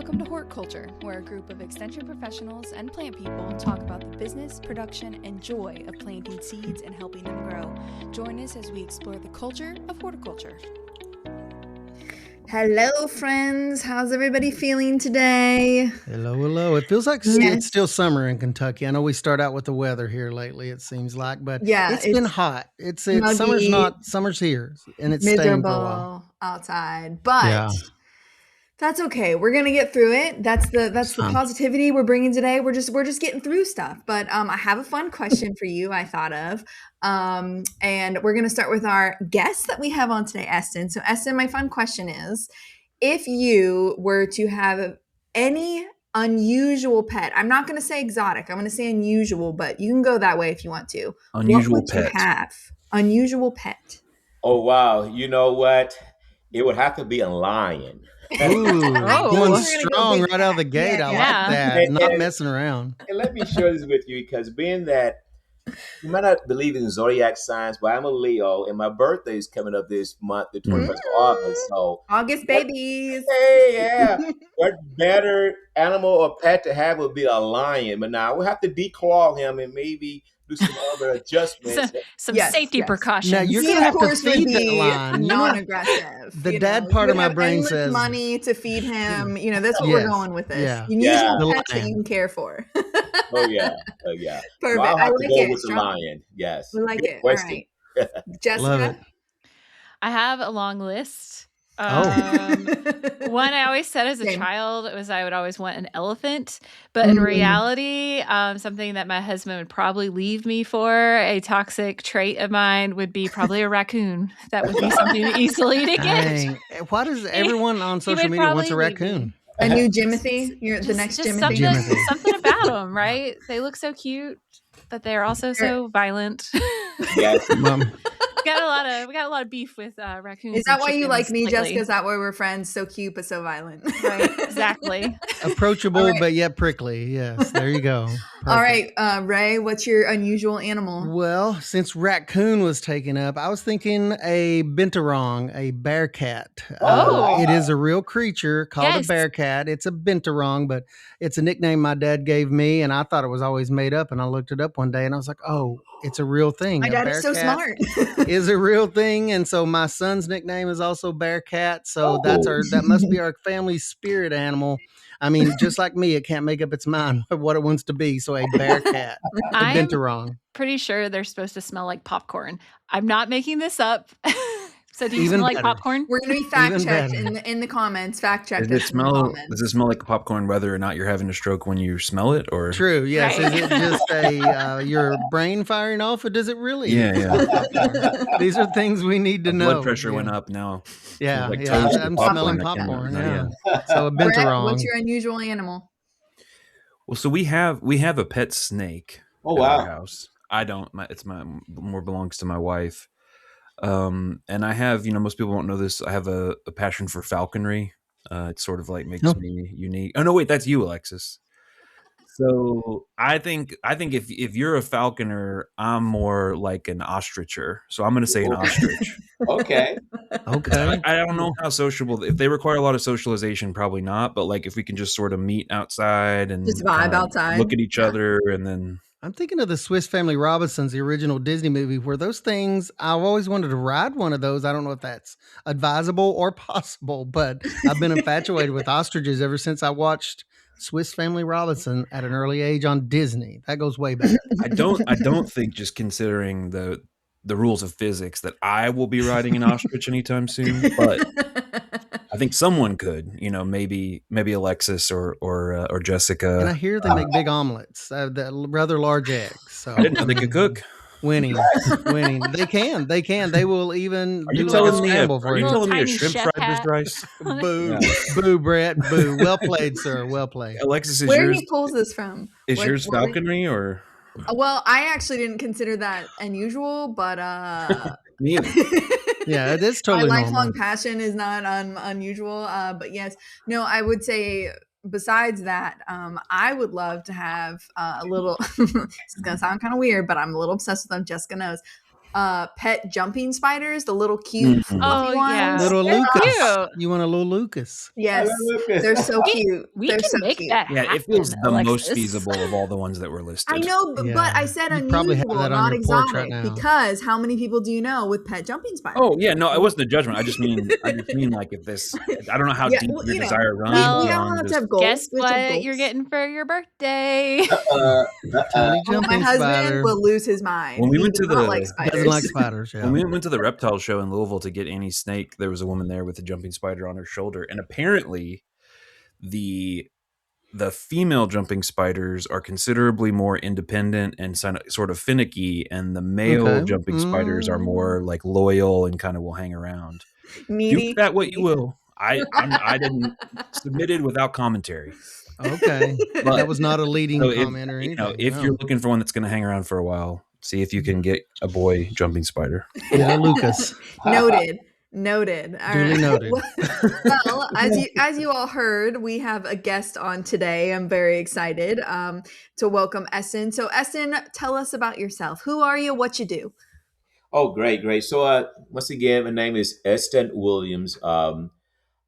Welcome to Hort Culture, where a group of extension professionals and plant people talk about the business, production, and joy of planting seeds and helping them grow. Join us as we explore the culture of horticulture. Hello, friends. How's everybody feeling today? Hello. It feels like it's still summer in Kentucky. I know we start out with the weather here lately, it seems like, but it's been hot. It's muggy, summer's here, and it's staying for a while. Miserable outside, but that's okay. We're gonna get through it. That's the positivity we're bringing today. We're just getting through stuff. But I have a fun question for you. I thought of, and we're gonna start with our guest that we have on today, Eston. So, Eston, my fun question is: if you were to have any unusual pet, I'm not gonna say exotic. I'm gonna say unusual, but you can go that way if you want to. Unusual what would pet. You have? Unusual pet. Oh wow! You know what? It would have to be a lion. Ooh, going strong right out of the gate. I like that. Not messing around. And let me share this with you because being that you might not believe in zodiac signs, but I'm a Leo, and my birthday is coming up this month, the 21st of August. So August babies. What better animal or pet to have would be a lion? But now we'll have to declaw him and maybe do some other adjustments. Some safety precautions. Now you're gonna have to feed that lion. Non-aggressive. The dad part of my brain says money to feed him. That's what we're going with this. Yeah. Unusual pets that you can care for. Oh yeah. Perfect. Well, I'll have I like to go it. with the lion. Yes. We like Good it. question. All right. Jessica. Love it. I have a long list. One I always said as a child was I would always want an elephant, but in reality, something that my husband would probably leave me for, a toxic trait of mine, would be probably a raccoon. That would be something easily to get. Dang. Why does everyone on social media wants a raccoon? A new Jimothy? You're the next Jimothy. Something about them, right? They look so cute, but they're also so violent. Yes, Mom. We got a lot of beef with raccoons. Is that why you like me, Jessica? Is that why we're friends? So cute, but so violent. Right, exactly. Approachable, but yet prickly. Yes, there you go. Perfect. All right, Ray, what's your unusual animal? Well, since raccoon was taken up, I was thinking a binturong, a bear cat. It is a real creature called a bear cat. It's a binturong, but it's a nickname my dad gave me, and I thought it was always made up. And I looked it up one day, and I was like, oh, it's a real thing. My dad is so smart. Is a real thing, and so my son's nickname is also Bearcat. So that must be our family spirit animal. I mean, just like me, it can't make up its mind what it wants to be. So a Bearcat, a binturong. Pretty sure they're supposed to smell like popcorn. I'm not making this up. So do you smell like popcorn? We're going to be fact checked in the comments. Fact check. Does it smell like popcorn whether or not you're having a stroke when you smell it? Or true, yes. Right. Is it just your brain firing off, or does it really? Yeah. These are things we need to know. Blood pressure went up now. Yeah, I'm smelling popcorn. Yeah. So a binturong. What's your unusual animal? Well, so we have a pet snake. Oh wow! Our house. I don't. It's more belongs to my wife. And I have, most people won't know this. I have a passion for falconry. It sort of like makes me unique. Oh no, wait, that's you, Alexis. So I think if you're a falconer, I'm more like an ostricher. So I'm going to say an ostrich. Okay. I don't know how sociable. If they require a lot of socialization, probably not. But like if we can just sort of meet outside and just vibe outside, look at each other, and then. I'm thinking of the Swiss Family Robinsons, the original Disney movie, where those things, I've always wanted to ride one of those. I don't know if that's advisable or possible, but I've been infatuated with ostriches ever since I watched Swiss Family Robinson at an early age on Disney. That goes way back. I don't think, just considering the rules of physics, that I will be riding an ostrich anytime soon, but I think someone could, maybe Alexis or Jessica. And I hear they make big omelets, rather large eggs. So I didn't know they could cook. Winning. They can. They will even do like a scramble for you. Are you telling me a shrimp fried this rice? Boo. Boo, Brett. Boo. Well played, sir. Well played. Alexis, where he pulls this from? Is yours falconry or? Well, I actually didn't consider that unusual, but me either. Yeah, it is totally my lifelong normal. passion is not unusual, but yes, no, I would say besides that, I would love to have a little. This is gonna sound kind of weird, but I'm a little obsessed with them. Jessica knows pet jumping spiders, the little cute fluffy ones. Little Lucas. Cute. You want a little Lucas? Yes, they're so cute. We can make that happen. Yeah, it feels the most feasible of all the ones that were listed. I know, but I said unusual, not exotic, because how many people do you know with pet jumping spiders? Oh yeah, no, it wasn't a judgment. I just mean like if this, I don't know how deep your desire runs. Guess what you're getting for your birthday? My husband will lose his mind. When we went to doesn't like spiders. When we went to the reptile show in Louisville to get Annie's snake, there was a woman there with a jumping spider on her shoulder, and apparently the female jumping spiders are considerably more independent and sort of finicky, and the male jumping spiders are more like loyal and kind of will hang around. Needy. Do that what you will. I didn't submitted without commentary. Okay, but that was not a leading comment or anything. If you're looking for one that's going to hang around for a while, see if you can get a boy jumping spider. Yeah, Lucas. Noted. All right. Noted. Well, as you all heard, we have a guest on today. I'm very excited to welcome Eston. So, Eston, tell us about yourself. Who are you? What you do? Oh, great. So, once again, my name is Eston Williams.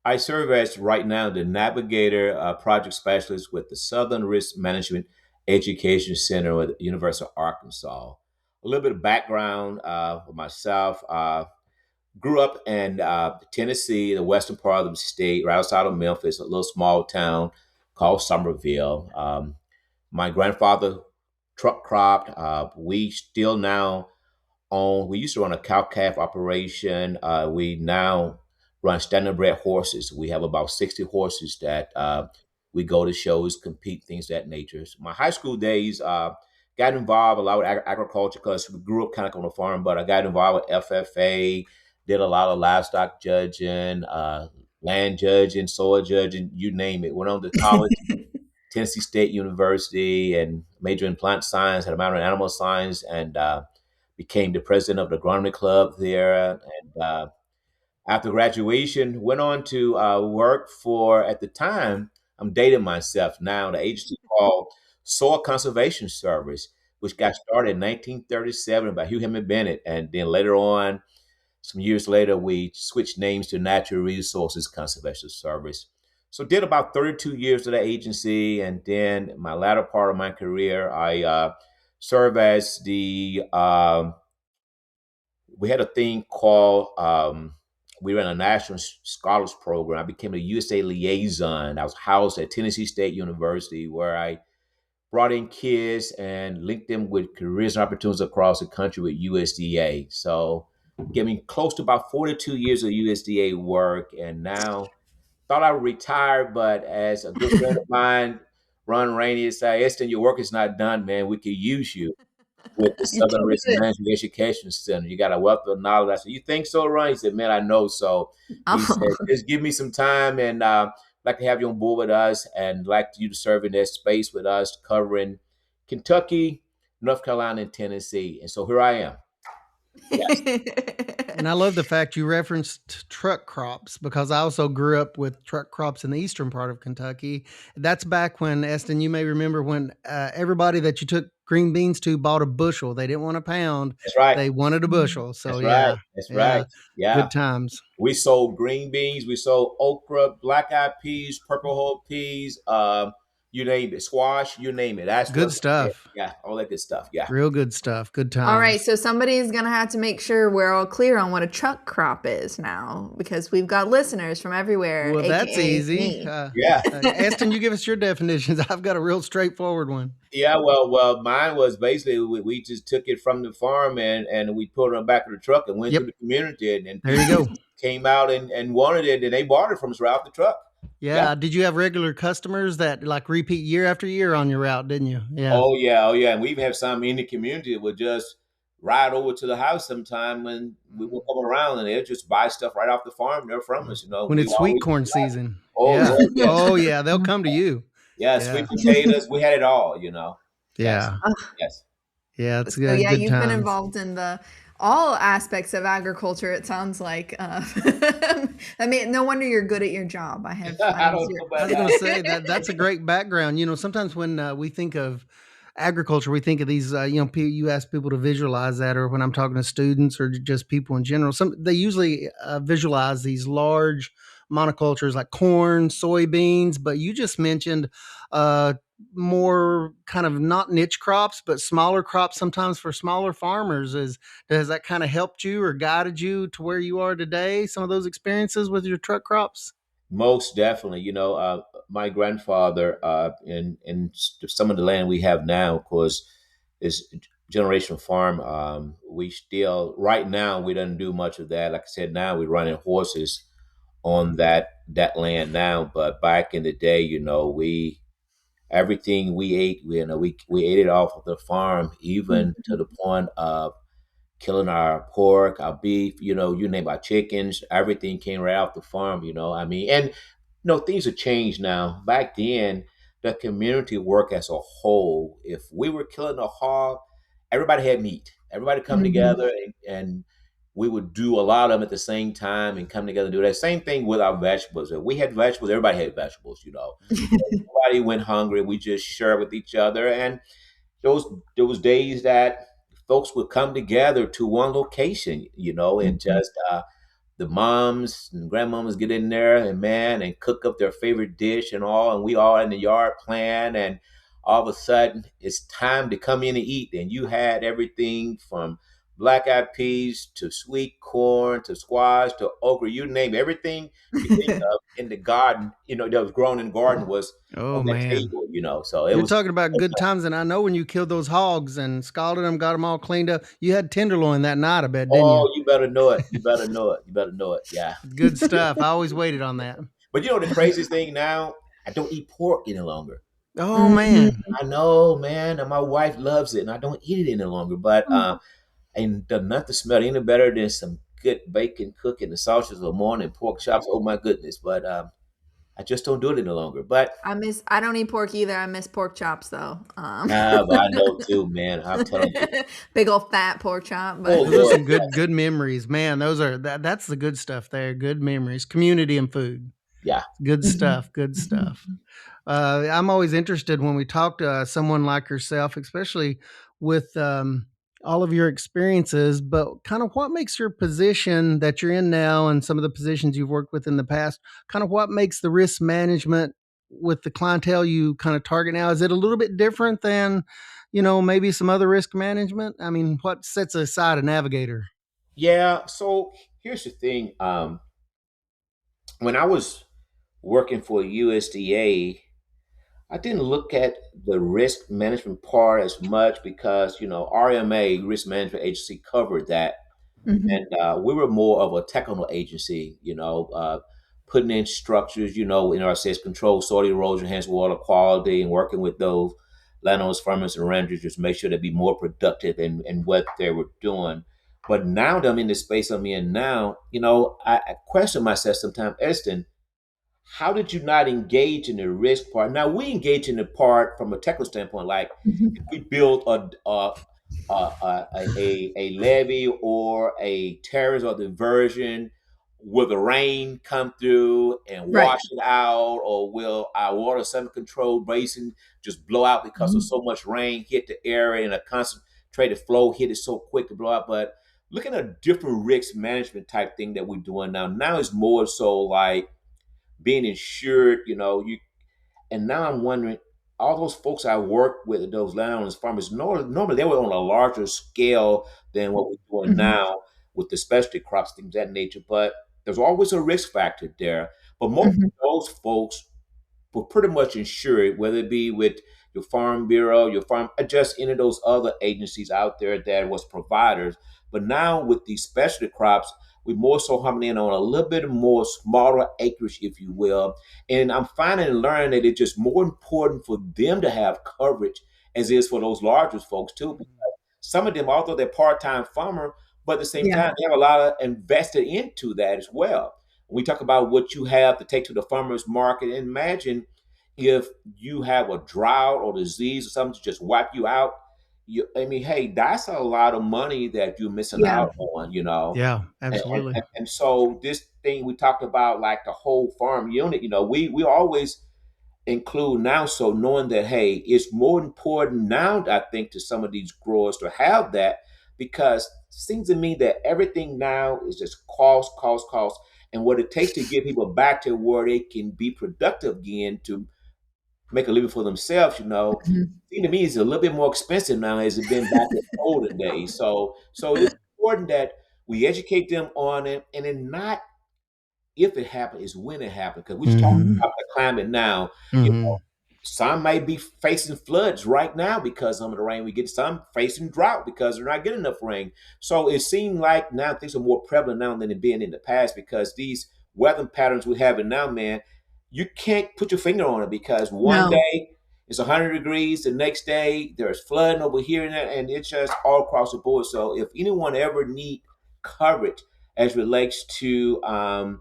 I serve as right now the Navigator Project Specialist with the Southern Risk Management Education Center at the University of Arkansas. A little bit of background for myself. Grew up in Tennessee, the western part of the state, right outside of Memphis, a little small town called Somerville. My grandfather truck cropped. We still now own, we used to run a cow-calf operation. We now run standardbred horses. We have about 60 horses that we go to shows, compete, things of that nature. So my high school days, got involved a lot with agriculture because we grew up kind of on a farm, but I got involved with FFA, did a lot of livestock judging, land judging, soil judging, you name it. Went on to college, Tennessee State University, and major in plant science, had a minor in animal science, and became the president of the agronomy club there. And after graduation, went on to work for, at the time, I'm dating myself now, the agency called Soil Conservation Service, which got started in 1937 by Hugh Hemmett Bennett. And then later on, some years later, we switched names to Natural Resources Conservation Service. So did about 32 years of that agency. And then in my latter part of my career, I served as the, we had a thing called, we ran a national scholars program. I became a USDA liaison. I was housed at Tennessee State University, where I brought in kids and linked them with careers and opportunities across the country with USDA. So getting close to about 42 years of USDA work. And now thought I would retire, but as a good friend of mine, Ron Rainey, said, Eston, your work is not done, man. We could use you with the Southern Risk Management Education Center. You got a wealth of knowledge. I said, you think so, Ron? He said, man, I know so. He said, just give me some time, and like to have you on board with us, and like you to serve in that space with us, covering Kentucky, North Carolina, and Tennessee. And so here I am. Yes. And I love the fact you referenced truck crops, because I also grew up with truck crops in the eastern part of Kentucky. That's back when, Eston, you may remember when everybody that you took green beans to bought a bushel. They didn't want a pound. That's right. They wanted a bushel. So That's right. Yeah. Good times. We sold green beans. We sold okra, black-eyed peas, purple whole peas, you name it, squash, you name it. That's good stuff. Yeah, all that good stuff. Yeah. Real good stuff. Good times. All right, so somebody is going to have to make sure we're all clear on what a truck crop is now, because we've got listeners from everywhere. Well, that's easy. Eston, you give us your definitions. I've got a real straightforward one. Yeah, well, mine was basically we just took it from the farm and we put it on the back of the truck and went to the community and there you go. Came out and wanted it, and they bought it from us right off the truck. Yeah. Did you have regular customers that like repeat year after year on your route, didn't you? Yeah. Oh, yeah. And we even have some in the community that would just ride over to the house sometime when we would come around, and they'll just buy stuff right off the farm. They're from us, When it's sweet corn season. Oh, yeah. Yes. Oh, yeah. They'll come to you. Yeah. Sweet potatoes. We had it all, Yeah. Yes. Yeah. It's good. So, yeah, you've been involved in all aspects of agriculture, it sounds like. I mean, no wonder you're good at your job. I was going to say that's a great background. Sometimes when we think of agriculture, we think of these, you ask people to visualize that, or when I'm talking to students or just people in general, they usually visualize these large monocultures like corn, soybeans, but you just mentioned more kind of not niche crops, but smaller crops sometimes for smaller farmers. Has that kind of helped you or guided you to where you are today? Some of those experiences with your truck crops? Most definitely. My grandfather, in some of the land we have now, of course, is generational farm. We still, right now, we don't do much of that. Like I said, now we're running horses on that land now. But back in the day, we everything we ate, we ate it off of the farm, even to the point of killing our pork, our beef, you name our chickens, everything came right off the farm, I mean, and things have changed now. Back then, the community work as a whole, if we were killing a hog, everybody had meat. Everybody come together and we would do a lot of them at the same time and come together and do that. Same thing with our vegetables. If we had vegetables, everybody had vegetables, Nobody went hungry. We just shared with each other. And those days that folks would come together to one location, and just the moms and grandmamas get in there and cook up their favorite dish and all, and we all in the yard playing, and all of a sudden it's time to come in and eat, and you had everything from black eyed peas to sweet corn to squash to okra, you name everything you think of in the garden, that was grown in the garden was on that table, so You're talking about good times, and I know when you killed those hogs and scalded them, got them all cleaned up, you had tenderloin that night, I bet, didn't you? Oh, you better know it. You better know it. You better know it. Yeah. Good stuff. I always waited on that. But the craziest thing now, I don't eat pork any longer. Oh, man. I know, man. And my wife loves it, and I don't eat it any longer. But and nothing smell any better than some good bacon cooking, the sausages of the morning, pork chops. Oh my goodness! But I just don't do it any longer. But I don't eat pork either. I miss pork chops though. but I know too, man. I'm telling you, big old fat pork chop. But those are some good memories, man. That's the good stuff there. Good memories, community and food. Yeah, good stuff. Good stuff. I'm always interested when we talk to someone like yourself, especially with all of your experiences, but kind of what makes your position that you're in now and some of the positions you've worked with in the past, kind of what makes the risk management with the clientele you kind of target now? Is it a little bit different than, maybe some other risk management? I mean, what sets aside a navigator? Yeah. So here's the thing. When I was working for USDA, I didn't look at the risk management part as much because, RMA, Risk Management Agency, covered that. And we were more of a technical agency, putting in structures, NRCS control, soil erosion, enhance water quality, and working with those landowners, farmers, and ranchers just make sure they be more productive in what they were doing. But now that I'm in the space I'm in now, I question myself sometimes, Eston, how did you not engage in the risk part? Now we engage in the part from a technical standpoint, like if we build a levee or a terrace or diversion, will the rain come through and wash it out, or will our water semi-control basin just blow out because of so much rain hit the area and a concentrated flow hit it so quick to blow out? But looking at a different risk management type thing that we're doing now is more so like being insured, and now I'm wondering, all those folks I work with, those landowners, farmers, normally they were on a larger scale than what we're doing now with the specialty crops, things of that nature. But there's always a risk factor there. But most of those folks were pretty much insured, whether it be with your Farm Bureau, your farm, just any of those other agencies out there that was providers. But now with these specialty crops, we more so homing in on a little bit more smaller acreage, if you will. And I'm finding and learning that it's just more important for them to have coverage as it is for those larger folks too. Because some of them, although they're part-time farmer, but at the same time, they have a lot of invested into that as well. When we talk about what you have to take to the farmer's market, imagine if you have a drought or disease or something to just wipe you out. Hey, that's a lot of money that you're missing out on, Yeah, absolutely. And so this thing we talked about, like the whole farm unit, we always include now. So knowing that, hey, it's more important now, I think, to some of these growers to have that, because it seems to me that everything now is just cost, cost, cost. And what it takes to get people back to where they can be productive again to make a living for themselves, seem to me is a little bit more expensive now as it been back in the olden days. So it's important that we educate them on it, and then not if it happens, is when it happens. Because we're talking about the climate now. Mm-hmm. Some may be facing floods right now because of the rain we get. Some facing drought because they're not getting enough rain. So it seems like now things are more prevalent now than they've been in the past, because these weather patterns we have now, man, you can't put your finger on it, because one day it's 100 degrees, the next day there's flooding over here and there, and it's just all across the board. So if anyone ever need coverage as relates to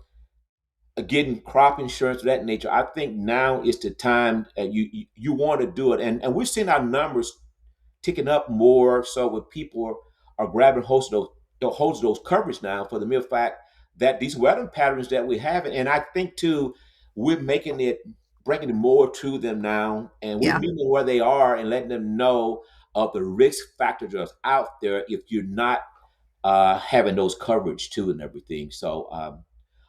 getting crop insurance of that nature, I think now is the time you want to do it. And we're seeing our numbers ticking up more, so when people are grabbing holds of those coverage now, for the mere fact that these weather patterns that we have. And I think too, we're bringing it more to them now, and we're meeting where they are and letting them know of the risk factors that's out there if you're not having those coverage too and everything. So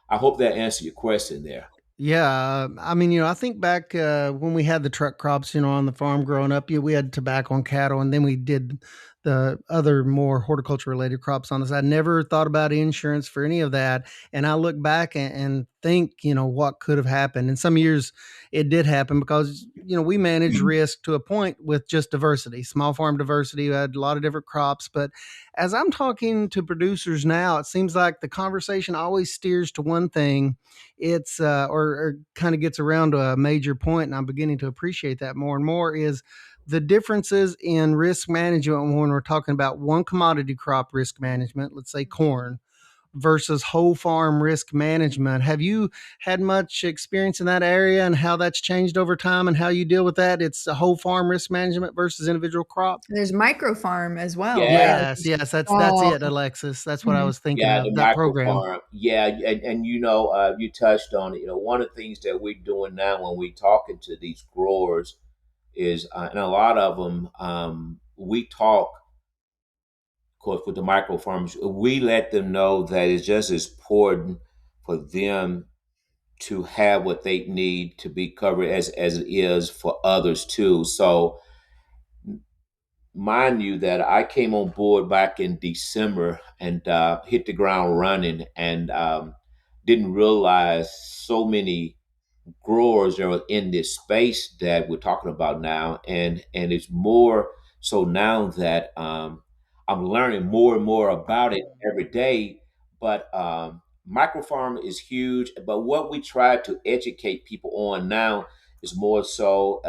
I hope that answered your question there. Yeah, I mean, I think back when we had the truck crops, on the farm growing up, we had tobacco and cattle, and then we did the other more horticulture related crops on the side. Never thought about insurance for any of that. And I look back and think, what could have happened. And some years it did happen because, we managed risk to a point with just diversity, small farm diversity. We had a lot of different crops. But as I'm talking to producers now, it seems like the conversation always steers to one thing. It's or kind of gets around to a major point, and I'm beginning to appreciate that more and more, is the differences in risk management when we're talking about one commodity crop risk management, let's say corn, versus whole farm risk management. Have you had much experience in that area and how that's changed over time and how you deal with that? It's a whole farm risk management versus individual crop. There's micro farm as well. Yes, that's it, Alexis. That's what I was thinking of, the that program. Farm. Yeah, and you touched on it. One of the things that we're doing now when we're talking to these growers is, and a lot of them, we talk, of course, with the micro farms. We let them know that it's just as important for them to have what they need to be covered as it is for others too. So mind you that I came on board back in December and hit the ground running, and didn't realize so many growers are in this space that we're talking about now, and it's more so now that I'm learning more and more about it every day. But microfarm is huge, but what we try to educate people on now is more so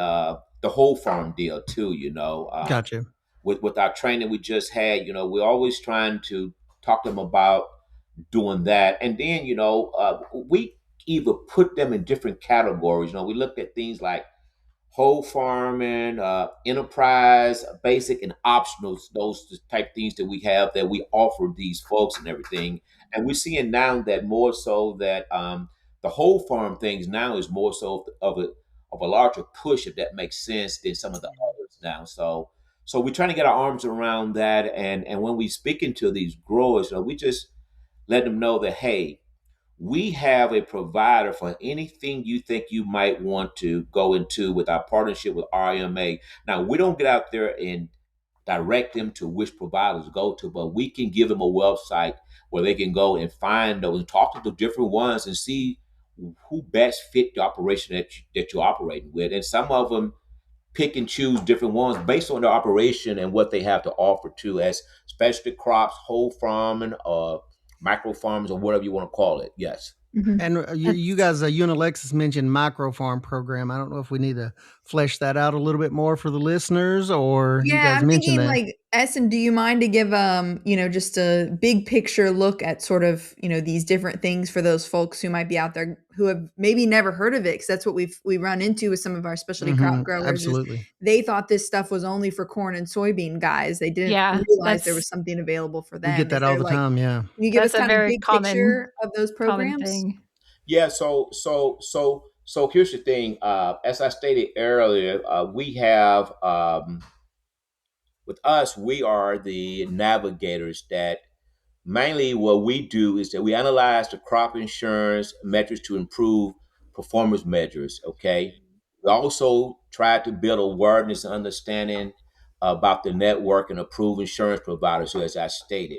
the whole farm deal too. Gotcha. With our training we just had, we're always trying to talk to them about doing that. And then, we either put them in different categories. We looked at things like whole farming, enterprise, basic, and optional, those type things that we have that we offer these folks and everything. And we're seeing now that more so that the whole farm things now is more so of a larger push, if that makes sense, than some of the others now. So we're trying to get our arms around that, and when we speaking to these growers, we just let them know that, hey, we have a provider for anything you think you might want to go into with our partnership with RMA. Now, we don't get out there and direct them to which providers to go to, but we can give them a website where they can go and find those and talk to the different ones and see who best fit the operation that you're operating with. And some of them pick and choose different ones based on their operation and what they have to offer to, as specialty crops, whole farming, micro farms, or whatever you want to call it. Yes. Mm-hmm. And you guys, you and Alexis mentioned micro farm program. I don't know if we need to flesh that out a little bit more for the listeners, or you guys I'm mentioned thinking that. like, Eston, do you mind to give just a big picture look at sort of, these different things for those folks who might be out there who have maybe never heard of it? Because that's what we run into with some of our specialty crop growers. Absolutely. They thought this stuff was only for corn and soybean guys. They didn't realize there was something available for them. We get that all the time. Yeah. Can you give us kind of a big picture of those programs? Yeah. So So here's the thing. As I stated earlier, we have with us, we are the navigators that mainly what we do is that we analyze the crop insurance metrics to improve performance measures. Okay. We also try to build awareness and understanding about the network and approved insurance providers, so as I stated.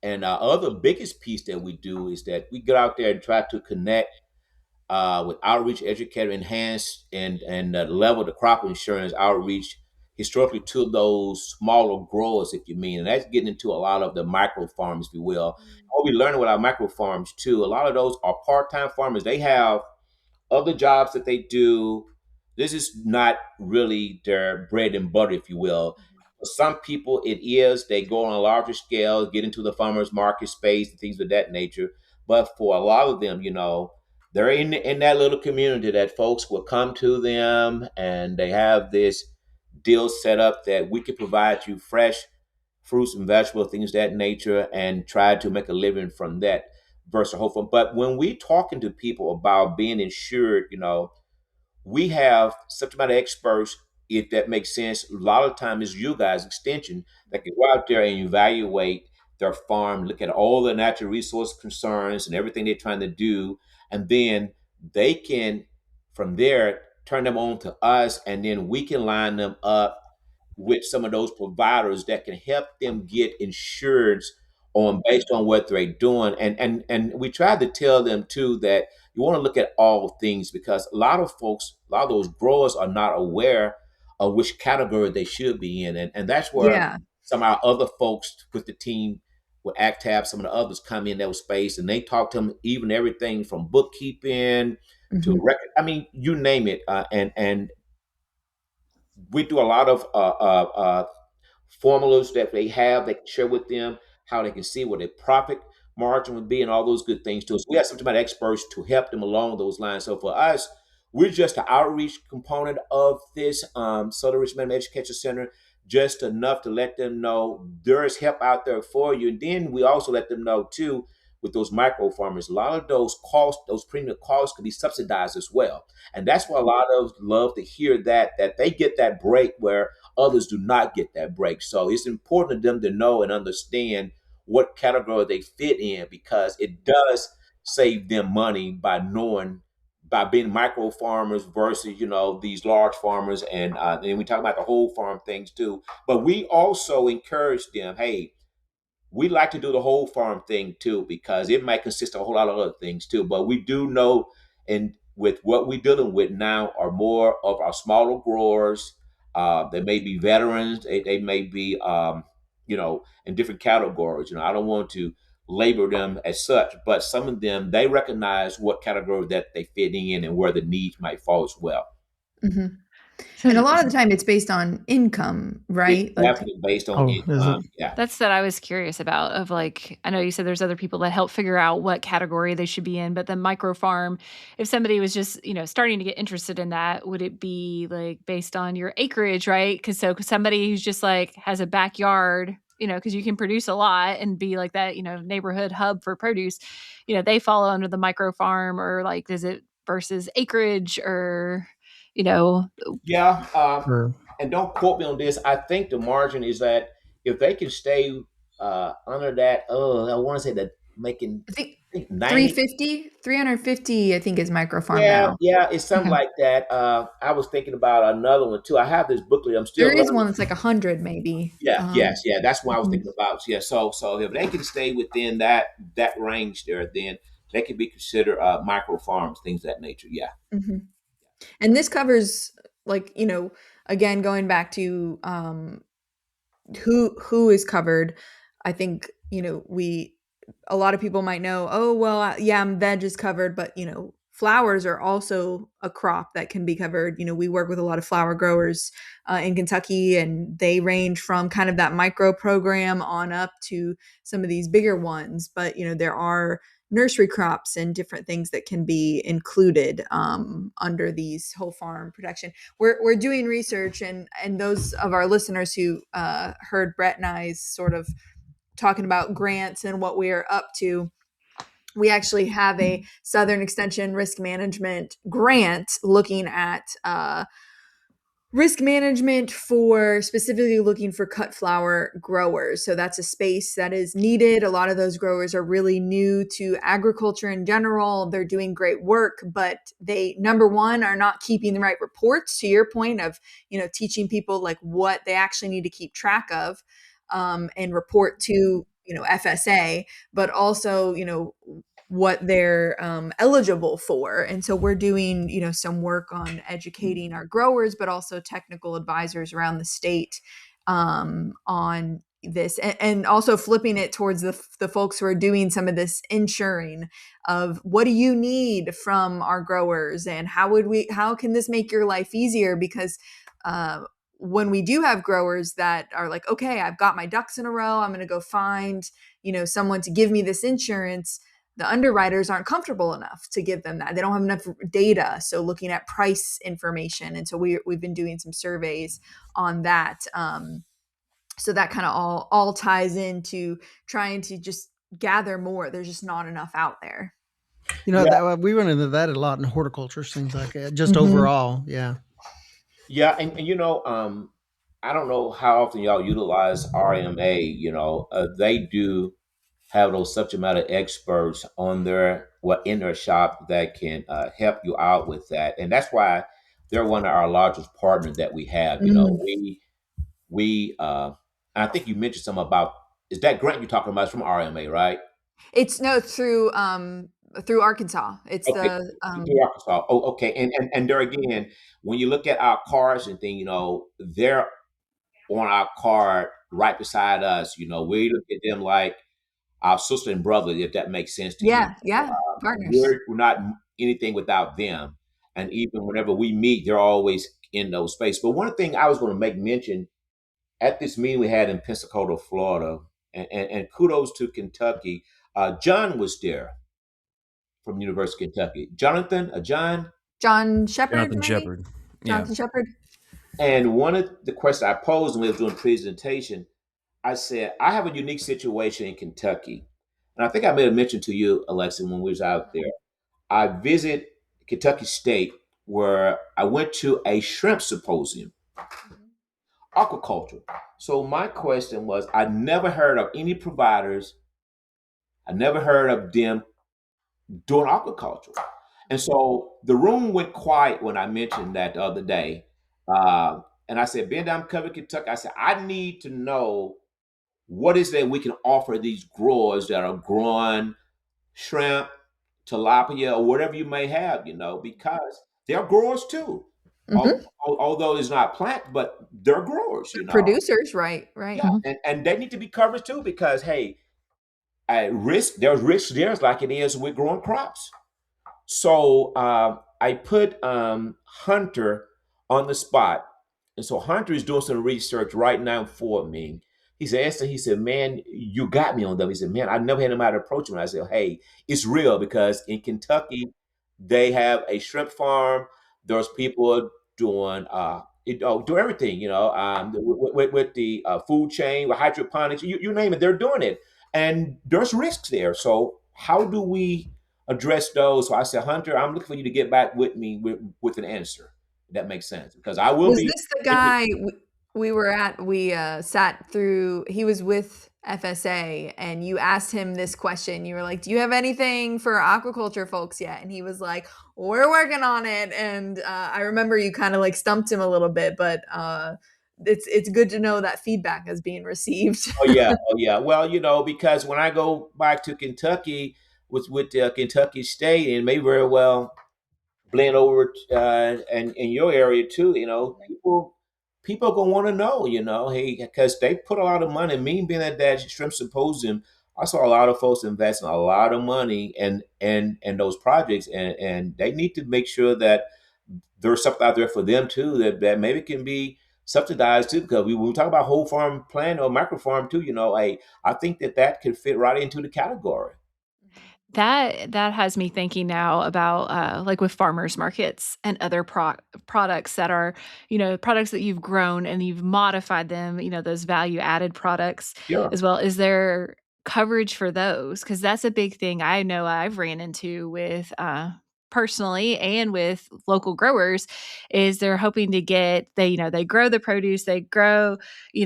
And other biggest piece that we do is that we get out there and try to connect with outreach, educator, enhance and level the crop insurance outreach historically to those smaller growers, if you mean, and that's getting into a lot of the micro farms, if you will. What we learning with our micro farms too, a lot of those are part-time farmers. They have other jobs that they do. This is not really their bread and butter, if you will. For some people, it is. They go on a larger scale, get into the farmers market space and things of that nature. But for a lot of them, they're in that little community that folks will come to them, and they have this deal set up that we can provide you fresh fruits and vegetables, things of that nature, and try to make a living from that versus hopeful. But when we talking to people about being insured, we have subject matter experts, if that makes sense. A lot of time is you guys, extension, that can go out there and evaluate their farm, look at all the natural resource concerns and everything they're trying to do. And then they can, from there, turn them on to us, and then we can line them up with some of those providers that can help them get insurance on based on what they're doing. And we try to tell them too that you want to look at all things, because a lot of folks, a lot of those growers are not aware of which category they should be in. And that's where some of our other folks with the team with ACTAB, some of the others come in that space, and they talk to them even everything from bookkeeping to record. I mean, you name it. And we do a lot of formulas that they have, they can share with them how they can see what their profit margin would be and all those good things too. So we have some about experts to help them along those lines. So for us, we're just an outreach component of this Southern Richmond Education Center, just enough to let them know there is help out there for you. And then we also let them know too, with those micro farmers, a lot of those costs, those premium costs, can be subsidized as well. And that's why a lot of love to hear that they get that break where others do not get that break. So it's important to them to know and understand what category they fit in, because it does save them money by knowing, by being micro farmers versus these large farmers. And we talk about the whole farm things too. But we also encourage them, hey, we like to do the whole farm thing too, because it might consist of a whole lot of other things too. But we do know, and with what we're dealing with now, are more of our smaller growers. They may be veterans. They may be, in different categories. I don't want to label them as such, but some of them, they recognize what category that they fit in and where the needs might fall as well. Mm-hmm. And a lot of the time it's based on income, right? It's definitely based on income. Yeah. That's what I was curious about, of like, I know you said there's other people that help figure out what category they should be in, but the micro farm, if somebody was just, starting to get interested in that, would it be like based on your acreage, right? Because somebody who's just like has a backyard, because you can produce a lot and be like that, neighborhood hub for produce, they fall under the micro farm, or like, is it versus acreage, or and don't quote me on this. I think the margin is that if they can stay under that, I want to say that making, I think 350, I think, is micro farm now. Yeah, it's something like that. I was thinking about another one too. I have this booklet. I'm still. There is one that's like 100, maybe. Yeah, that's what I was thinking about. Yeah, so if they can stay within that range there, then they can be considered micro farms, things of that nature. Yeah. Mm-hmm. And this covers, like, again, going back to who is covered. I think, a lot of people might know, oh, well, veg is covered, but, flowers are also a crop that can be covered. We work with a lot of flower growers in Kentucky, and they range from kind of that micro program on up to some of these bigger ones. But, there are nursery crops and different things that can be included under these whole farm protection. We're doing research, and those of our listeners who heard Brett and I's sort of talking about grants and what we are up to, we actually have a Southern Extension risk management grant looking at risk management for specifically looking for cut flower growers. So that's a space that is needed. A lot of those growers are really new to agriculture in general. They're doing great work, but they, number one, are not keeping the right reports, to your point of, teaching people like what they actually need to keep track of and report to, FSA, but also, what they're eligible for. And so we're doing, some work on educating our growers, but also technical advisors around the state on this, and also flipping it towards the folks who are doing some of this insuring of what do you need from our growers, and how can this make your life easier? Because when we do have growers that are like, okay, I've got my ducks in a row, I'm going to go find, someone to give me this insurance, the underwriters aren't comfortable enough to give them that. They don't have enough data. So looking at price information. And so we've been doing some surveys on that. So that kind of all ties into trying to just gather more. There's just not enough out there. That, we run into that a lot in horticulture, seems like just overall. Yeah. Yeah. And I don't know how often y'all utilize RMA. They do have those subject matter experts in their shop that can help you out with that, and that's why they're one of our largest partners that we have. We I think you mentioned something about, is that grant you're talking about is from RMA, right? It's through Arkansas. It's okay. Through Arkansas. Oh, okay. And there again, when you look at our cards and things, they're on our card right beside us. We look at them like our sister and brother, if that makes sense to you. Yeah, partners. We're not anything without them. And even whenever we meet, they're always in those spaces. But one thing I was going to make mention at this meeting we had in Pensacola, Florida, and kudos to Kentucky, John was there from University of Kentucky. John Shepard. Jonathan Shepard. Jonathan Shepard. And one of the questions I posed when we were doing presentation, I said, I have a unique situation in Kentucky. And I think I made a mention to you, Alexa, when we was out there. I visit Kentucky State, where I went to a shrimp symposium, aquaculture. So my question was, I never heard of any providers. I never heard of them doing aquaculture. And so the room went quiet when I mentioned that the other day. And I said, being down in Kentucky, I said, I need to know what is that we can offer these growers that are growing shrimp, tilapia, or whatever you may have, because they're growers too. Although it's not plant, but they're growers, Producers, right. Yeah, and they need to be covered too, because, hey, there's risk there like it is with growing crops. So I put Hunter on the spot. And so Hunter is doing some research right now for me. He said, Eston, man, you got me on them. He said, man, I never had anybody approach me. I said, hey, it's real, because in Kentucky, they have a shrimp farm. There's people doing do everything, with the food chain, with hydroponics, you name it, they're doing it. And there's risks there. So how do we address those? So I said, Hunter, I'm looking for you to get back with me with an answer. That makes sense, because I will. Was this the guy we sat through? He was with FSA, and you asked him this question. You were like, do you have anything for aquaculture folks yet? And he was like, we're working on it. And I remember you kind of like stumped him a little bit, but it's good to know that feedback is being received. Oh yeah. Well, because when I go back to Kentucky with Kentucky State, and may very well blend over and in your area too, people gonna want to know, hey, because they put a lot of money. Me being at that shrimp symposium, I saw a lot of folks investing a lot of money in those projects, and they need to make sure that there's something out there for them too that maybe can be subsidized too. Because when we talk about whole farm plan or micro farm too, I think that could fit right into the category. That has me thinking now about like with farmers markets and other products that are, products that you've grown and you've modified them, those value added products as well. Is there coverage for those, because that's a big thing I know I've ran into with personally and with local growers, is they're hoping to get, they grow the produce, they grow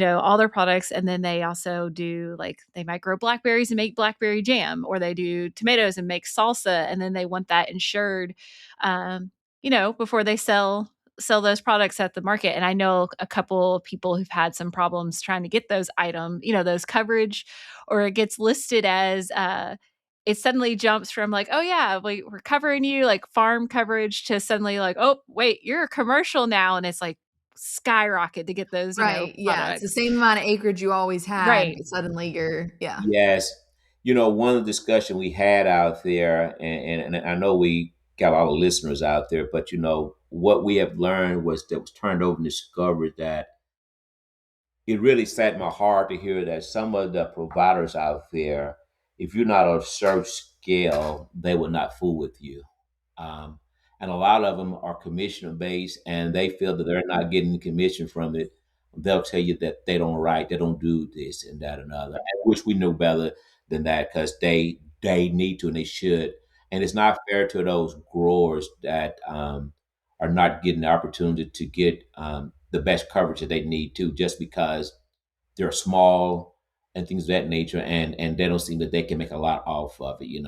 all their products, and then they also do, like, they might grow blackberries and make blackberry jam, or they do tomatoes and make salsa, and then they want that insured before they sell those products at the market. And I know a couple of people who've had some problems trying to get those those coverage, or it gets listed as it suddenly jumps from, like, oh yeah, we're covering you like farm coverage, to suddenly like, oh wait, you're a commercial now, and it's like skyrocket to get those right. Yeah, it's the products. same amount of acreage you always had, Right. but suddenly you're Yes. One of the discussion we had out there, and I know we got a lot of listeners out there, but what we have learned was turned over and discovered that it really sat my heart to hear that some of the providers out there, if you're not on a certain scale, they will not fool with you. Um, and a lot of them are commission based, and they feel that they're not getting commission from it. They'll tell you that they don't do this and that and other. I wish we knew better than that, because they need to and they should. And it's not fair to those growers that are not getting the opportunity to get the best coverage that they need to, just because they're small and things of that nature, and they don't seem that they can make a lot off of it.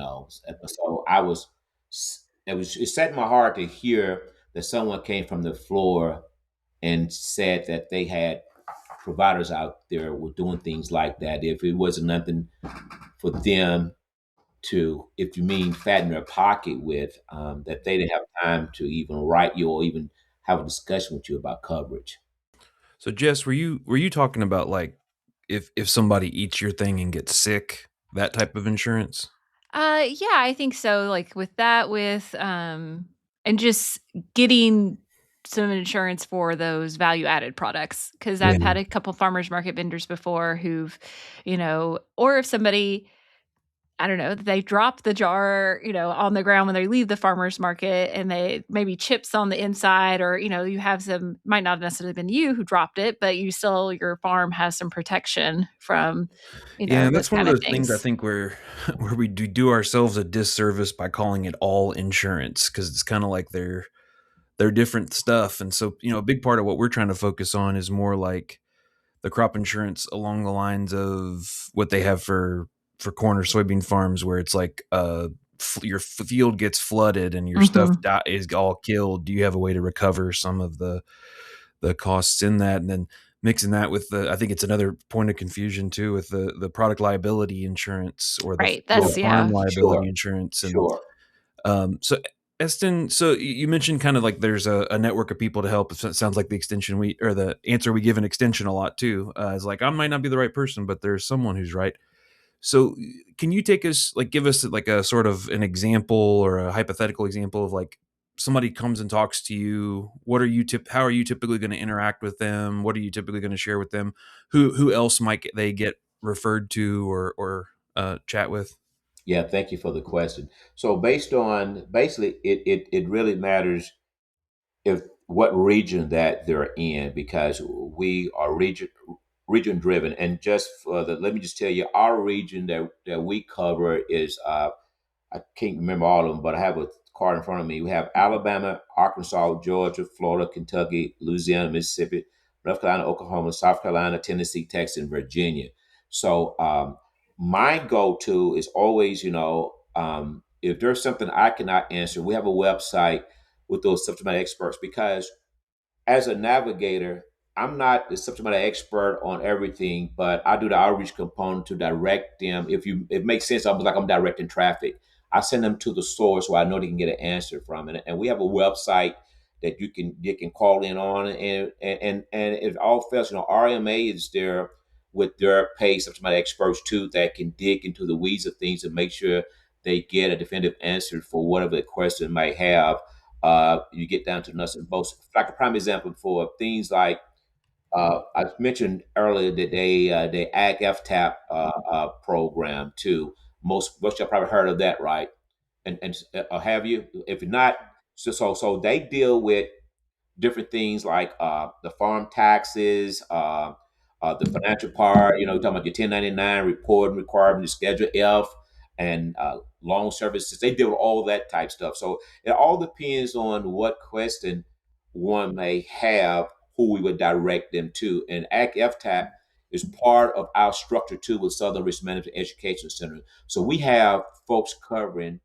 So it set my heart to hear that someone came from the floor and said that they had providers out there were doing things like that. If it wasn't nothing for them to, if you mean fat in their pocket with, that they didn't have time to even write you or even have a discussion with you about coverage. So Jess, were you talking about, like, if somebody eats your thing and gets sick, that type of insurance? Yeah, I think so. Like with that, and just getting some insurance for those value added products. Cause Yeah. I've had a couple farmers market vendors before who've, or if somebody, I don't know, they drop the jar, on the ground when they leave the farmer's market, and they maybe chips on the inside, or, you have some, might not have necessarily been you who dropped it, but your farm has some protection from, Yeah, those that's one of kind of those things I things. think where we do ourselves a disservice by calling it all insurance, because it's kind of like they're different stuff. And so, a big part of what we're trying to focus on is more like the crop insurance along the lines of what they have for corn or soybean farms, where it's like your field gets flooded and your stuff is all killed. Do you have a way to recover some of the costs in that? And then mixing that with I think it's another point of confusion too, with the product liability insurance, or the Right. That's, farm liability Sure. insurance. And Sure. so Eston, so you mentioned kind of like there's a network of people to help. It sounds like the answer we give an extension a lot too. Is like, I might not be the right person, but there's someone who's right. So can you give us like a sort of an example or a hypothetical example of, like, somebody comes and talks to you. How are you typically going to interact with them? What are you typically going to share with them? Who else might they get referred to or chat with? Yeah, thank you for the question. So basically, it really matters if what region that they're in, because we are region driven. And just let me just tell you, our region that we cover is I can't remember all of them, but I have a card in front of me. We have Alabama, Arkansas, Georgia, Florida, Kentucky, Louisiana, Mississippi, North Carolina, Oklahoma, South Carolina, Tennessee, Texas, and Virginia. So my go-to is always, if there's something I cannot answer, we have a website with those subject matter experts, because as a navigator, I'm not the subject matter expert on everything, but I do the outreach component to direct them. If it makes sense, I'm directing traffic. I send them to the source where I know they can get an answer from it. And we have a website that you can call in on, and it all fails. RMA is there with their paid subject matter experts too, that can dig into the weeds of things and make sure they get a definitive answer for whatever the question might have. You get down to nuts and bolts. Like a prime example for things like I mentioned earlier that they Ag FTAP program too. Most y'all probably heard of that, right? And have you? If you're not, so they deal with different things like the farm taxes, the financial part, you know, talking about your 1099 reporting requirement, Schedule F, and loan services. They deal with all that type stuff. So it all depends on what question one may have, who we would direct them to. And ACFTAP is part of our structure too with Southern Risk Management Education Center. So we have folks covering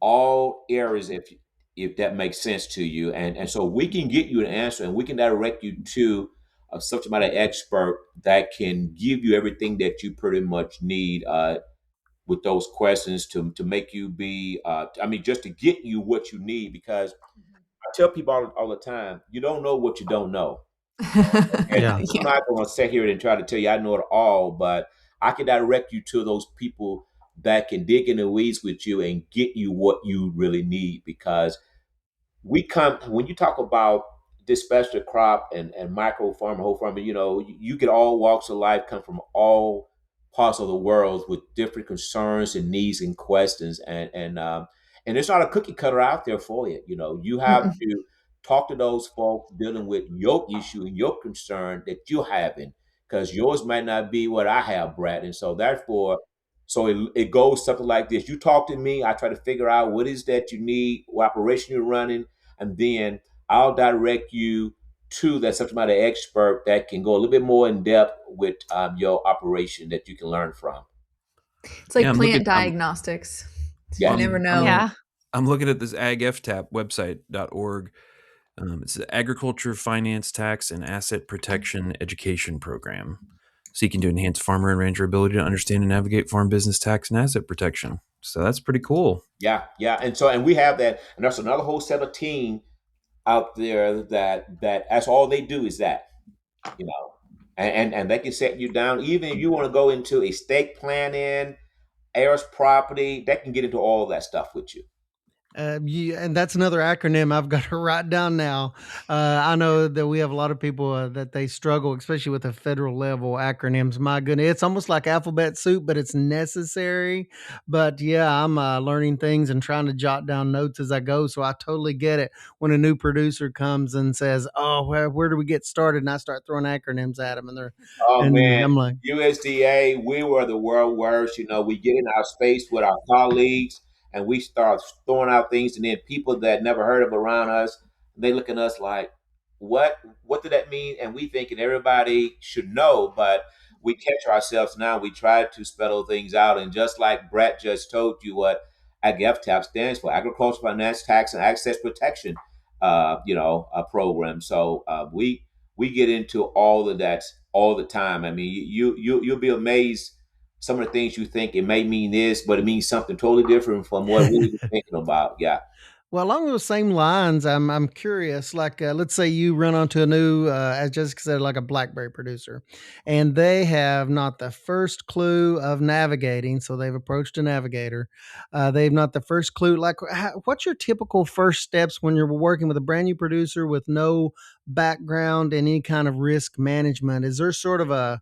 all areas if that makes sense to you. And so we can get you an answer and we can direct you to a subject matter expert that can give you everything that you pretty much need with those questions to make you be, I mean, just to get you what you need. Because I tell people all the time, you don't know what you don't know. And Yeah. I'm not going to sit here and try to tell you I know it all, but I can direct you to those people that can dig in the weeds with you and get you what you really need. Because we come when you talk about this special crop and micro farming, whole farming, you know, you get all walks of life, come from all parts of the world with different concerns and needs and questions, and there's not a cookie cutter out there for you. You know, you have to talk to those folks dealing with your issue and your concern that you're having, because yours might not be what I have, Brad, and so therefore. So it goes something like this. You talk to me, I try to figure out what is that you need, what operation you're running, and then I'll direct you to that subject matter expert that can go a little bit more in depth with your operation that you can learn from. It's like plant diagnostics. Yeah. You never know. Yeah. I'm looking at this AgFTAP website.org. It's the Agriculture, Finance, Tax, and Asset Protection Education Program, seeking to enhance farmer and rancher ability to understand and navigate farm business, tax, and asset protection. So that's pretty cool. Yeah, yeah. And we have that, and there's another whole set of team out there that that's all they do is that, you know, and they can set you down. Even if you want to go into estate planning, heirs property, they can get into all that stuff with you. And that's another acronym I've got to write down now. I know that we have a lot of people that they struggle, especially with the federal level acronyms. My goodness, it's almost like alphabet soup, but it's necessary. But yeah, I'm learning things and trying to jot down notes as I go. So I totally get it when a new producer comes and says, "Oh, where do we get started?" And I start throwing acronyms at them, Oh and man, I'm like, USDA, we were the world worst. You know, we get in our space with our colleagues and we start throwing out things, and then people that never heard of around us, they look at us like, what? What did that mean? And we thinking everybody should know, but we catch ourselves now. We try to spell things out, and just like Brett just told you, what AGFTAP stands for, Agriculture, Finance, Tax, and Access Protection, program. So we get into all of that all the time. I mean, you'll be amazed some of the things you think it may mean this, but it means something totally different from what we were thinking about. Yeah. well, along those same lines, I'm curious. Like, let's say you run onto a new, as Jessica said, like a BlackBerry producer, and they have not the first clue of navigating. So they've approached a navigator. They've not the first clue. Like, what's your typical first steps when you're working with a brand new producer with no background in any kind of risk management? Is there sort of a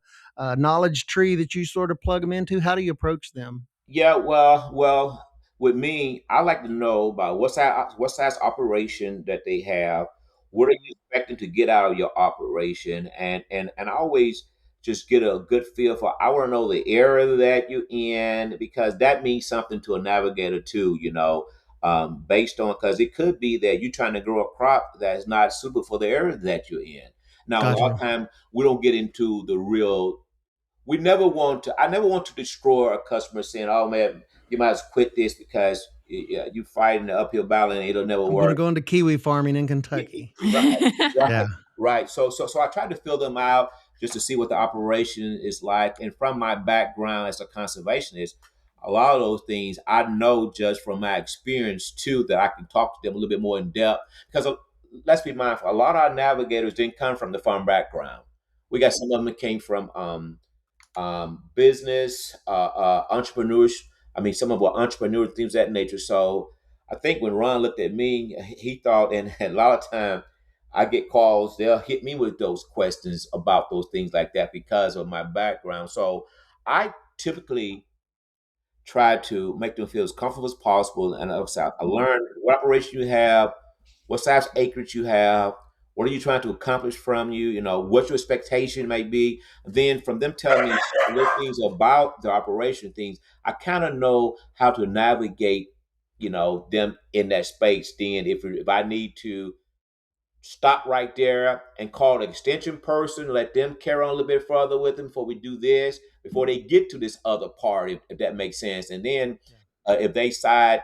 knowledge tree that you sort of plug them into? How do you approach them? Yeah, well, with me, I like to know about what size operation that they have. What are you expecting to get out of your operation? And I always just get a good feel for. I want to know the area that you're in because that means something to a navigator too. You know, based on because it could be that you're trying to grow a crop that is not suitable for the area that you're in. Now, a lot Gotcha. of time we don't get into the real we never want to I never want to destroy a customer saying, oh man, you might as well quit this because you fighting the uphill battle and it'll never I'm going to work. go into kiwi farming in Yeah, Kentucky. right, right, Yeah. right. So I try to fill them out just to see what the operation is like. And from my background as a conservationist, a lot of those things I know just from my experience too that I can talk to them a little bit more in depth. Because let's be mindful, a lot of our navigators didn't come from the farm background. We got some of them that came from business, entrepreneurs. I mean, some of our entrepreneur things of that nature. So I think when Ron looked at me, he thought, and a lot of time I get calls, they'll hit me with those questions about those things like that because of my background. So I typically try to make them feel as comfortable as possible. And I learn what operation you have, what size acreage you have, What are you trying to accomplish from you? You know, what your expectation may be. Then from them telling me little things about the operation things, I kind of know how to navigate, them in that space. Then if I need to stop right there and call the extension person, let them carry on a little bit further with them before we do this, before they get to this other part, if that makes sense. And then if they decide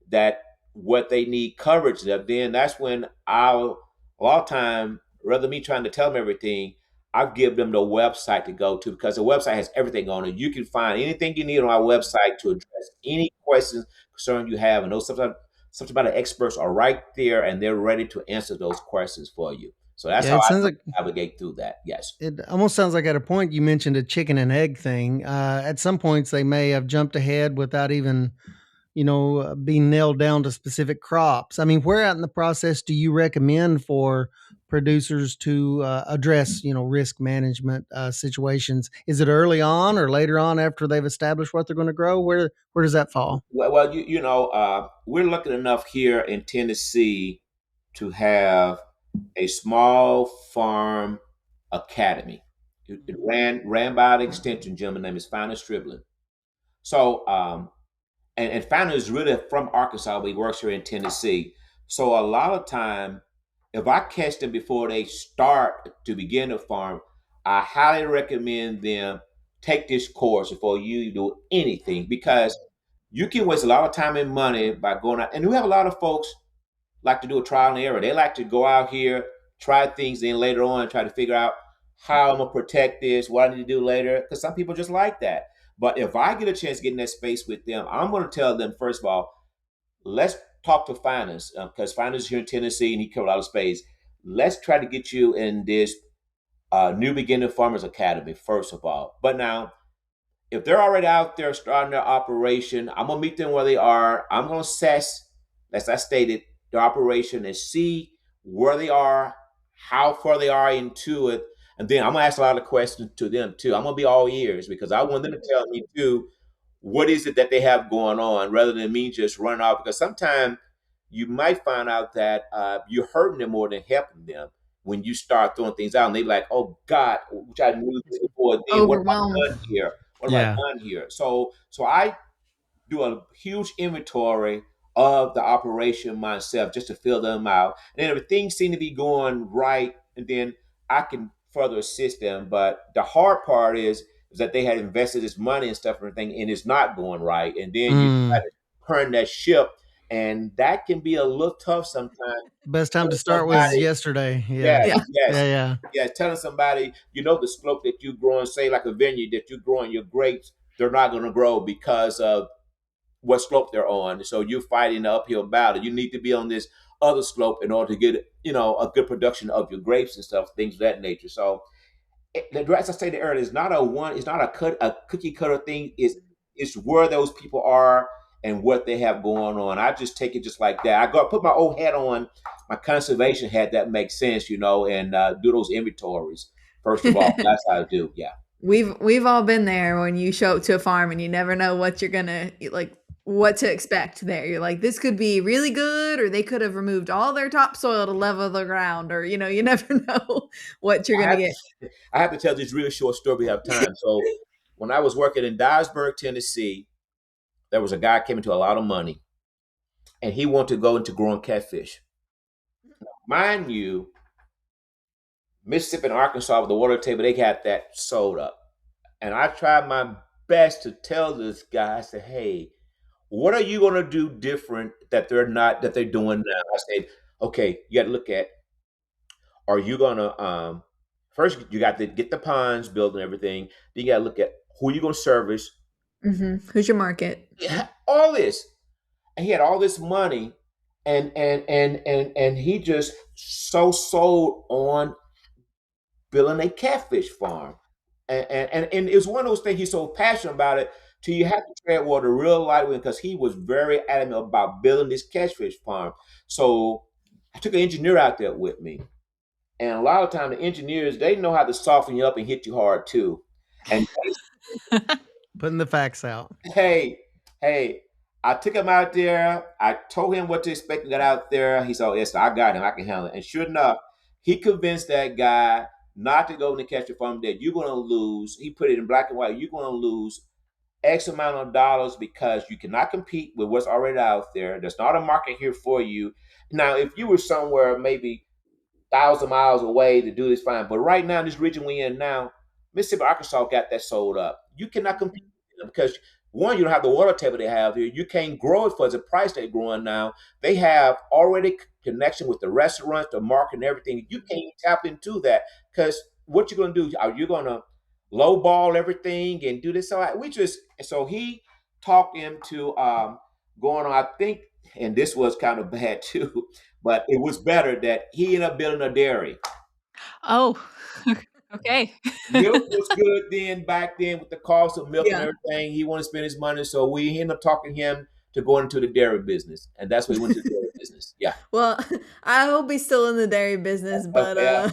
that what they need coverage of, then that's when I'll, a lot of time, rather than me trying to tell them everything, I'll give them the website to go to, because the website has everything on it. You can find anything you need on our website to address any questions, concern you have. And those something about the experts are right there, and they're ready to answer those questions for you. So that's how I navigate through that. Yes. It almost sounds like at a point you mentioned a chicken and egg thing. At some points they may have jumped ahead without even, being nailed down to specific crops. I mean, where out in the process do you recommend for producers to address, risk management situations? Is it early on or later on after they've established what they're going to grow? Where does that fall? Well, we're lucky enough here in Tennessee to have a small farm academy. It ran by the extension gentleman named is Finer Striblin. So and Finer is really from Arkansas, but he works here in Tennessee. So a lot of time, if I catch them before they start to begin to farm, I highly recommend them take this course before you do anything, because you can waste a lot of time and money by going out. And we have a lot of folks like to do a trial and error. They like to go out here, try things, then later on try to figure out how I'm gonna protect this, what I need to do later. Because some people just like that. But if I get a chance to get in that space with them, I'm gonna tell them, first of all, let's talk to finance, because finance is here in Tennessee and he covered a lot of space. Let's try to get you in this New Beginning Farmers Academy, first of all. But now, if they're already out there starting their operation, I'm gonna meet them where they are. I'm gonna assess, as I stated, their operation and see where they are, how far they are into it, and then I'm gonna ask a lot of questions to them too. I'm gonna be all ears, because I want them to tell me too what is it that they have going on, rather than me just run off. Because sometimes you might find out that you're hurting them more than helping them when you start throwing things out, and they're like, "Oh God, which I knew this before. Then what have I done here? What have I done here?" So I do a huge inventory of the operation myself just to fill them out. And then if things seem to be going right, and then I can further assist them. But the hard part is that they had invested this money and stuff and everything, and it's not going right. And then you try to turn that ship, and that can be a little tough sometimes. Best time to start was yesterday. Yeah. Telling somebody, the slope that you grow, say like a vineyard that you growing your grapes, they're not going to grow because of what slope they're on. So you're fighting the uphill battle. You need to be on this other slope in order to get, a good production of your grapes and stuff, things of that nature. So as I stated earlier, it's not a cookie cutter thing. It's where those people are and what they have going on. I just take it just like that. I go put my old hat on, my conservation hat, that makes sense, and do those inventories. First of all, that's how I do. Yeah. We've all been there when you show up to a farm and you never know what you're gonna what to expect there. You're like, this could be really good, or they could have removed all their topsoil to level the ground, or you never know what you're gonna get. I have to tell this really short story. We have time. So when I was working in Dyersburg, Tennessee, there was a guy came into a lot of money, and he wanted to go into growing catfish. Mind you, Mississippi and Arkansas with the water table, they got that sold up. And I tried my best to tell this guy, I said, hey, what are you going to do different that they're doing now? I said, okay, you got to look at, are you going to, first you got to get the ponds built and everything. Then you got to look at who you're going to service. Mm-hmm. Who's your market? Yeah, all this. And he had all this money, and he just so sold on building a catfish farm. And it's one of those things, he's so passionate about it, till you have to tread water real lightly, because he was very adamant about building this catfish farm. So I took an engineer out there with me. And a lot of times the engineers, they know how to soften you up and hit you hard too. And putting the facts out. Hey, I took him out there. I told him what to expect and got out there. He said, yes, I got him. I can handle it. And sure enough, He convinced that guy not to go and catch the farm, that you're going to lose. He put it in black and white. You're going to lose X amount of dollars because you cannot compete with what's already out there. There's not a market here for you. Now, if you were somewhere maybe 1,000 miles away to do this, fine. But right now, in this region we're in now, Mississippi, Arkansas got that sold up. You cannot compete with them because one, you don't have the water table they have here. You can't grow it for the price they're growing now. They have already connection with the restaurants, the market, and everything. You can't tap into that because what you're going to do? Are you going to lowball everything and do this? So he talked him to going on. I think, and this was kind of bad too, but it was better that he ended up building a dairy. Oh, okay. Milk was good then, back then, with the cost of milk and everything. He wanted to spend his money, so we ended up talking him to go into the dairy business, and that's why he went to the dairy business. Yeah. Well, I hope he's still in the dairy business, but I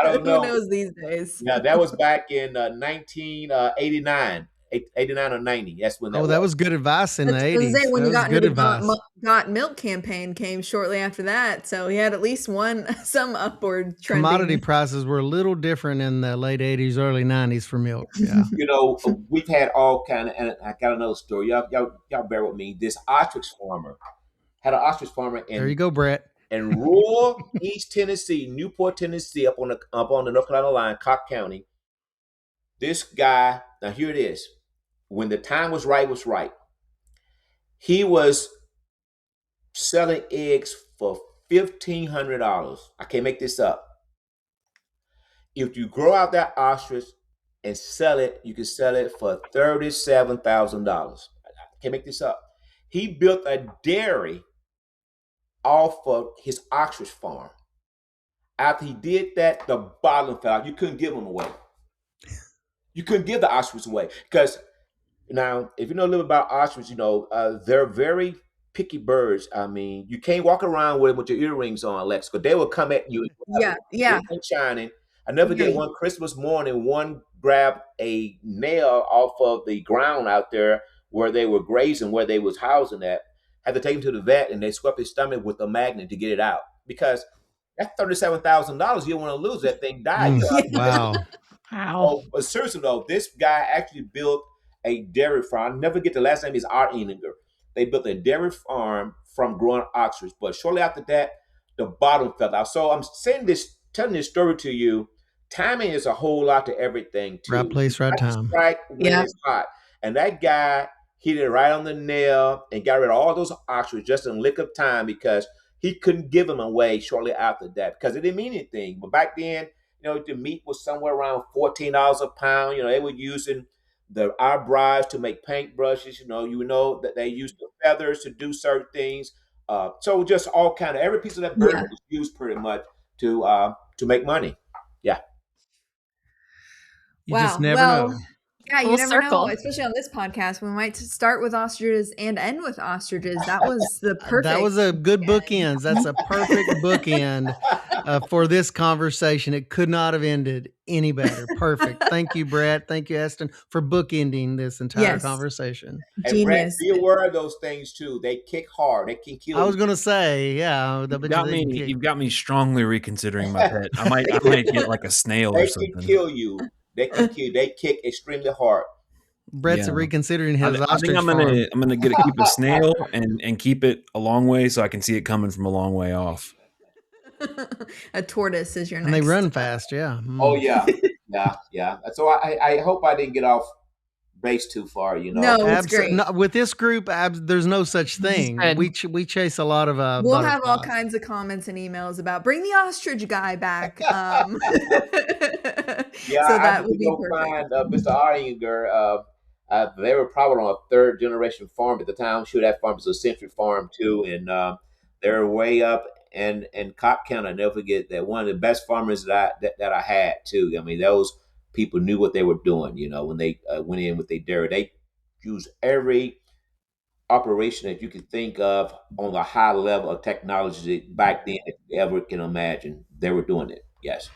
don't know. Who knows these days? Yeah, that was back in 1989. 89 or 90. That's when that was good advice in the 80s. When you got into the Got Milk campaign came shortly after that. So he had at least some upward trend. Commodity prices were a little different in the late 80s, early 90s for milk. Yeah. We've had all kind of, and I got another story. Y'all bear with me. This ostrich farmer had an ostrich farmer in, there you go, Brett. In rural East Tennessee, Newport, Tennessee, up on the North Carolina line, Cobb County. This guy, now here it is. When the time was right. He was selling eggs for $1,500. I can't make this up. If you grow out that ostrich and sell it, you can sell it for $37,000. I can't make this up. He built a dairy off of his ostrich farm. After he did that, the bottom fell out. You couldn't give them away. You couldn't give the ostrich away because now, if you know a little about ostriches, they're very picky birds. I mean, you can't walk around with your earrings on, Lex, because they will come at you. Yeah. Shining. I never forget one Christmas morning, one grabbed a nail off of the ground out there where they were grazing, where they was housing at. Had to take him to the vet, and they swept his stomach with a magnet to get it out because that's $37,000. You don't want to lose that thing. Died. Wow. Oh, but seriously though, this guy actually built a dairy farm. I'll never forget the last name is Art Eninger. They built a dairy farm from growing ostrich, but shortly after that, the bottom fell out. So I'm telling this story to you. Timing is a whole lot to everything too. Right place, right time. Right when it's hot. And that guy hit it right on the nail and got rid of all those ostrich just in lick of time because he couldn't give them away shortly after that because it didn't mean anything. But back then, the meat was somewhere around $14 a pound. They were using our brides to make paintbrushes. That they used the feathers to do certain things. So just all kind of every piece of that bird was used pretty much to make money. Yeah. You just never know. Yeah, you never know, especially on this podcast. We might start with ostriches and end with ostriches. That was the perfect. That was a good bookend. That's a perfect bookend for this conversation. It could not have ended any better. Perfect. Thank you, Brett. Thank you, Eston, for bookending this entire conversation. And Brett, be aware of those things too. They kick hard. They can kill you. I was going to say, yeah. You've got me strongly reconsidering my pet. I might get like a snail or something. They can kill you. They can kill. They kick extremely hard. Brett's reconsidering his ostrich. I think I'm gonna keep a snail and keep it a long way so I can see it coming from a long way off. A tortoise is your next. And they run fast, yeah. Oh yeah. So I hope I didn't get off base too far. No, it's great. No, with this group, there's no such thing. We chase a lot of we'll have all kinds of comments and emails about bring the ostrich guy back. Yeah, so that would be perfect. Mr. Ardinger, they were probably on a third generation farm at the time. Sure, that farm was a century farm too, and they're way up in Cobb County. I never forget that one of the best farmers that I had too. I mean, those people knew what they were doing. When they went in with their dairy, they used every operation that you could think of on the high level of technology back then that you ever can imagine. They were doing it. Yes.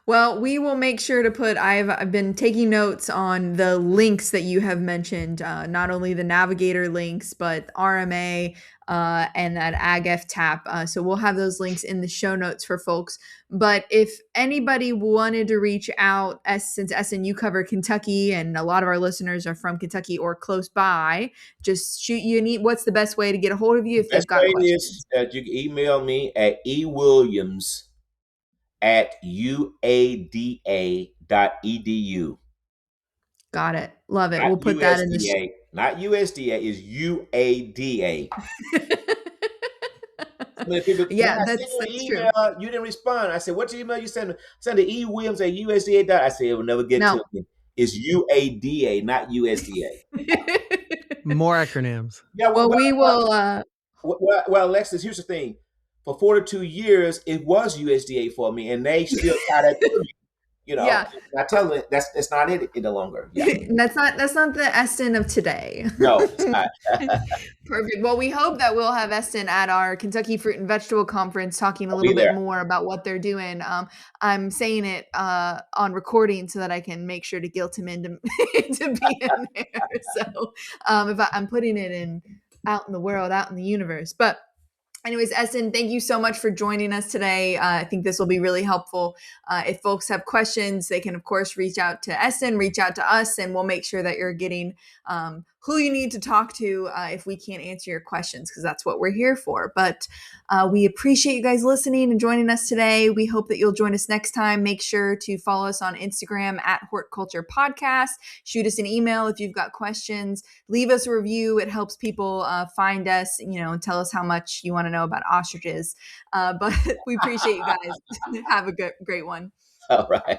Well, we will make sure to put, I've been taking notes on the links that you have mentioned, not only the Navigator links, but RMA and that AgF tap. So we'll have those links in the show notes for folks. But if anybody wanted to reach out, since Eston, you cover Kentucky and a lot of our listeners are from Kentucky or close by, just shoot you what's the best way to get a hold of you if they've got questions? Is that you can email me at ewilliams@uada.edu. Got it. Love it. We'll put that in the not USDA, is UADA. People, yeah, that's email, true. You didn't respond. I said, "What's the email you send? Send to ewilliams@usda." I said, "It will never get to me." It's UADA, not USDA. More acronyms. Yeah. Well, we will. Well, Alexis, here's the thing. For 42 years, it was USDA for me, and they still try that to me. Yeah. I tell them that's not it no longer. Yeah. That's not the Eston of today. No, it's not. Perfect. Well, we hope that we'll have Eston at our Kentucky Fruit and Vegetable Conference talking a little bit more about what they're doing. I'm saying it on recording so that I can make sure to guilt him into to be in there. So if I'm putting it out in the world, out in the universe. But anyways, Eston, thank you so much for joining us today. I think this will be really helpful. If folks have questions, they can, of course, reach out to Eston, reach out to us, and we'll make sure that you're getting who you need to talk to if we can't answer your questions, because that's what we're here for. But we appreciate you guys listening and joining us today. We hope that you'll join us next time. Make sure to follow us on Instagram at Hort Culture Podcast. Shoot us an email if you've got questions. Leave us a review. It helps people find us, and tell us how much you want to know about ostriches. But we appreciate you guys. Have a great one. All right.